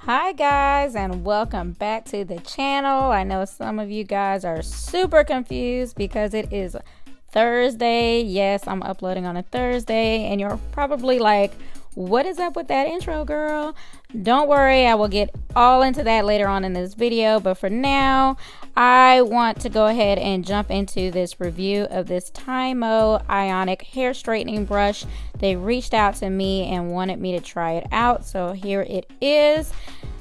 Hi guys, and welcome back to the channel. I know some of you guys are super confused because it is Thursday. Yes, I'm uploading on a Thursday, and you're probably like, what is up with that intro, girl? Don't worry, I will get all into that later on in this video, but for now I want to go ahead and jump into this review of this TYMO IONIC hair straightening brush. They reached out to me and wanted me to try it out, so here it is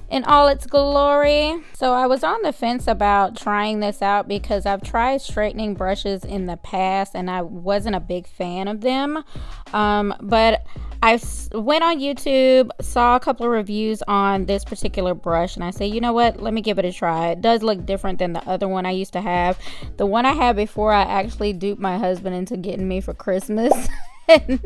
in all its glory. So I was on the fence about trying this out because I've tried straightening brushes in the past and I wasn't a big fan of them, but I went on YouTube, saw a couple of reviews on this particular brush, and I said, you know what, let me give it a try. It does look different than the other one I used to have. The one I had before, I actually duped my husband into getting me for Christmas. and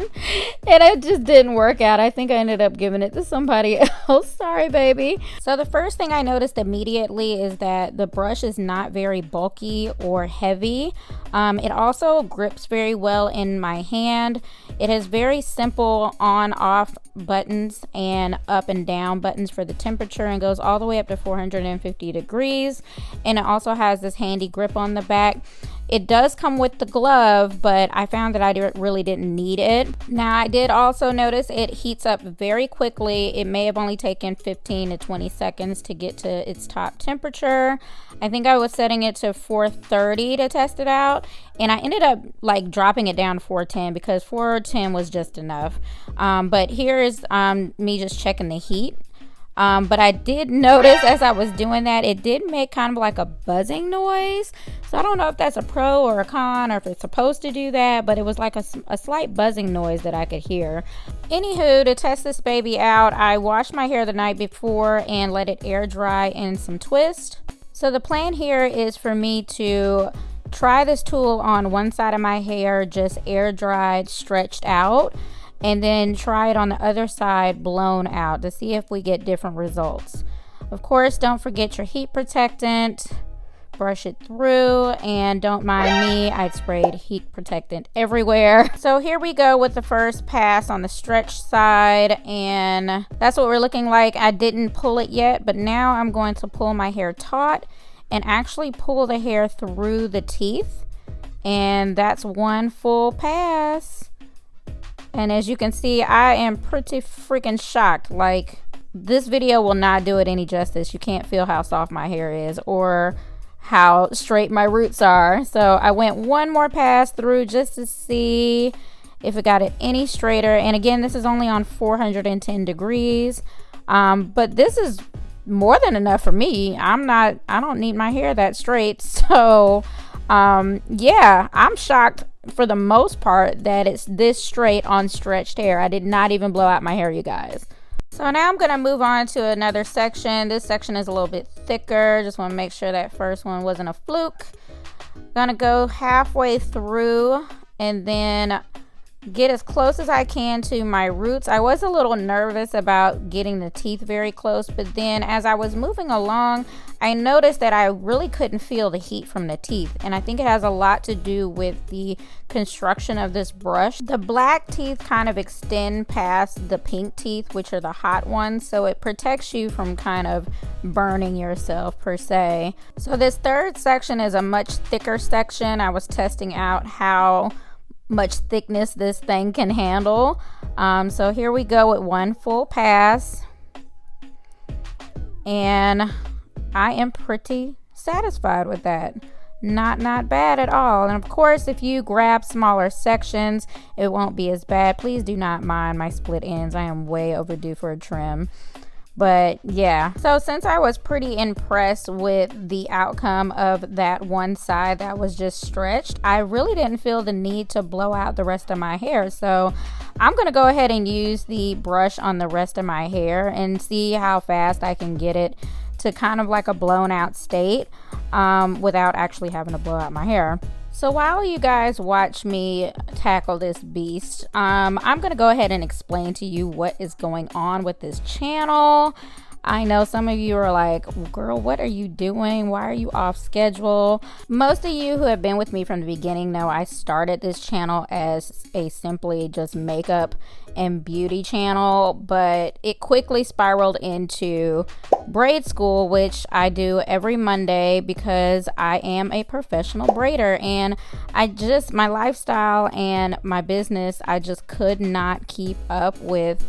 it just didn't work out. I think I ended up giving it to somebody else. Sorry, baby. So the first thing I noticed immediately is that the brush is not very bulky or heavy. It also grips very well in my hand. It has very simple on-off buttons and up and down buttons for the temperature, and goes all the way up to 450 degrees. And it also has this handy grip on the back. It does come with the glove, but I found that I really didn't need it. Now, I did also notice it heats up very quickly. It may have only taken 15 to 20 seconds to get to its top temperature. I think I was setting it to 430 to test it out, and I ended up like dropping it down to 410 because 410 was just enough. But here is me just checking the heat. But I did notice as I was doing that, it did make kind of like a buzzing noise. So I don't know if that's a pro or a con, or if it's supposed to do that, but it was like a slight buzzing noise that I could hear. Anywho, to test this baby out, I washed my hair the night before and let it air dry in some twist. So the plan here is for me to try this tool on one side of my hair, just air dried, stretched out, and then try it on the other side blown out to see if we get different results. Of course, don't forget your heat protectant, brush it through, and don't mind me, I sprayed heat protectant everywhere. So here we go with the first pass on the stretch side, and that's what we're looking like. I didn't pull it yet, but now I'm going to pull my hair taut and actually pull the hair through the teeth, and that's one full pass. And as you can see, I am pretty freaking shocked. Like, this video will not do it any justice. You can't feel how soft my hair is or how straight my roots are. So I went one more pass through just to see if it got it any straighter. And again, this is only on 410 degrees. But this is more than enough for me. I don't need my hair that straight. So yeah, I'm shocked for the most part that it's this straight on stretched hair. I did not even blow out my hair, you guys. So now I'm gonna move on to another section. This section is a little bit thicker. Just want to make sure that first one wasn't a fluke. Gonna go halfway through and then get as close as I can to my roots. I was a little nervous about getting the teeth very close, but then as I was moving along, I noticed that I really couldn't feel the heat from the teeth, and I think it has a lot to do with the construction of this brush. The black teeth kind of extend past the pink teeth, which are the hot ones, so it protects you from kind of burning yourself per se. So this third section is a much thicker section. I was testing out how much thickness this thing can handle. So here we go with one full pass, and I am pretty satisfied with that. Not bad at all. And of course, if you grab smaller sections, it won't be as bad. Please do not mind my split ends. I am way overdue for a trim. But yeah, so since I was pretty impressed with the outcome of that one side that was just stretched, I really didn't feel the need to blow out the rest of my hair. So I'm going to go ahead and use the brush on the rest of my hair and see how fast I can get it to kind of like a blown out state without actually having to blow out my hair. So while you guys watch me tackle this beast, I'm going to go ahead and explain to you what is going on with this channel. I know some of you are like, girl, what are you doing? Why are you off schedule? Most of you who have been with me from the beginning know I started this channel as a simply just makeup and beauty channel, but it quickly spiraled into braid school, which I do every Monday because I am a professional braider, and my lifestyle and my business, I just could not keep up with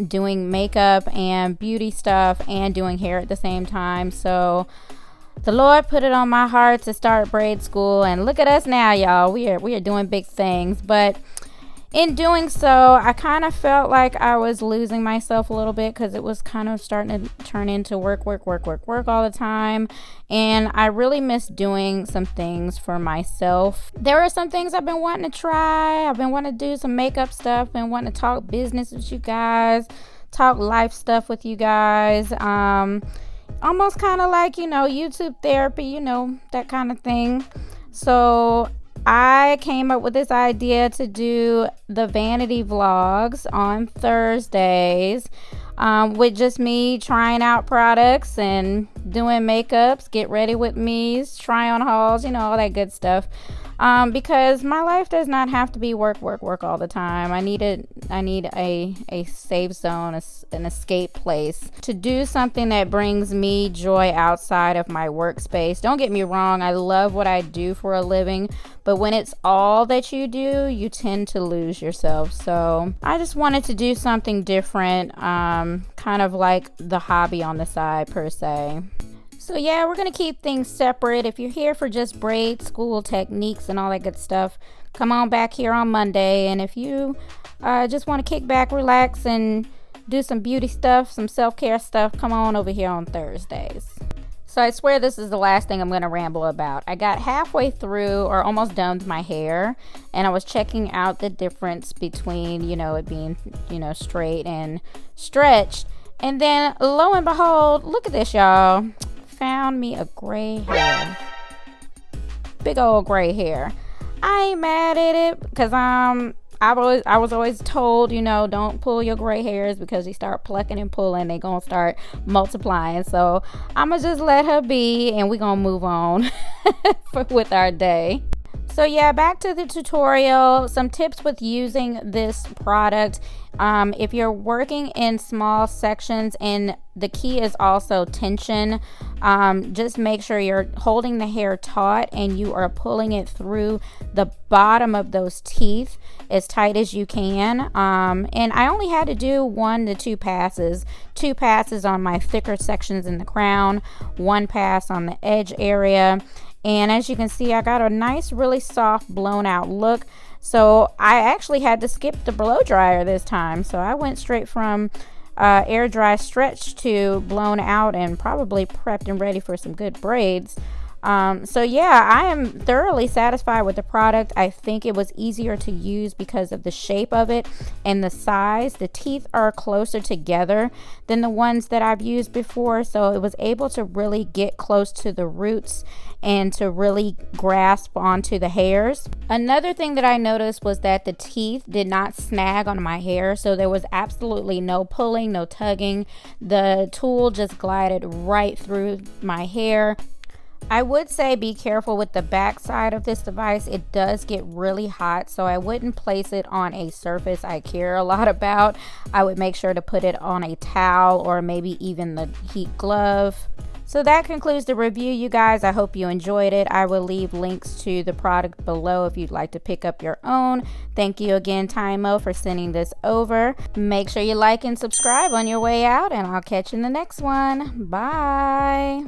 doing makeup and beauty stuff and doing hair at the same time. So the Lord put it on my heart to start braid school, and look at us now, y'all. We are doing big things. But in doing so, I kind of felt like I was losing myself a little bit because it was kind of starting to turn into work all the time. And I really miss doing some things for myself. There are some things I've been wanting to try. I've been wanting to do some makeup stuff, been wanting to talk business with you guys, talk life stuff with you guys. Almost kind of like, YouTube therapy, that kind of thing. So I came up with this idea to do the vanity vlogs on Thursdays, with just me trying out products and doing makeups, get ready with me's, try on hauls, all that good stuff. Because my life does not have to be work all the time. I need a safe zone, an escape place to do something that brings me joy outside of my workspace. Don't get me wrong, I love what I do for a living, but when it's all that you do, you tend to lose yourself. So I just wanted to do something different, kind of like the hobby on the side per se. So yeah, we're going to keep things separate. If you're here for just braid school techniques and all that good stuff, come on back here on Monday. And if you just want to kick back, relax, and do some beauty stuff, some self-care stuff, come on over here on Thursdays. So I swear this is the last thing I'm going to ramble about. I got halfway through or almost done with my hair, and I was checking out the difference between, it being, straight and stretched. And then lo and behold, look at this, y'all. Found me a gray hair, big old gray hair. I ain't mad at it because I was always told, don't pull your gray hairs because you start plucking and pulling, they gonna start multiplying. So I'ma just let her be, and we gonna move on with our day. So yeah, back to the tutorial. Some tips with using this product. If you're working in small sections, and the key is also tension, just make sure you're holding the hair taut and you are pulling it through the bottom of those teeth as tight as you can. And I only had to do 1 to 2 passes. 2 passes on my thicker sections in the crown, 1 pass on the edge area. And as you can see, I got a nice, really soft, blown out look. So I actually had to skip the blow dryer this time. So I went straight from air dry stretch to blown out, and probably prepped and ready for some good braids. So yeah, I am thoroughly satisfied with the product. I think it was easier to use because of the shape of it and the size. The teeth are closer together than the ones that I've used before, so it was able to really get close to the roots and to really grasp onto the hairs. Another thing that I noticed was that the teeth did not snag on my hair, so there was absolutely no pulling, no tugging. The tool just glided right through my hair. I would say be careful with the back side of this device. It does get really hot, so I wouldn't place it on a surface I care a lot about. I would make sure to put it on a towel or maybe even the heat glove. So that concludes the review, you guys. I hope you enjoyed it. I will leave links to the product below if you'd like to pick up your own. Thank you again, TYMO, for sending this over. Make sure you like and subscribe on your way out, and I'll catch you in the next one. Bye.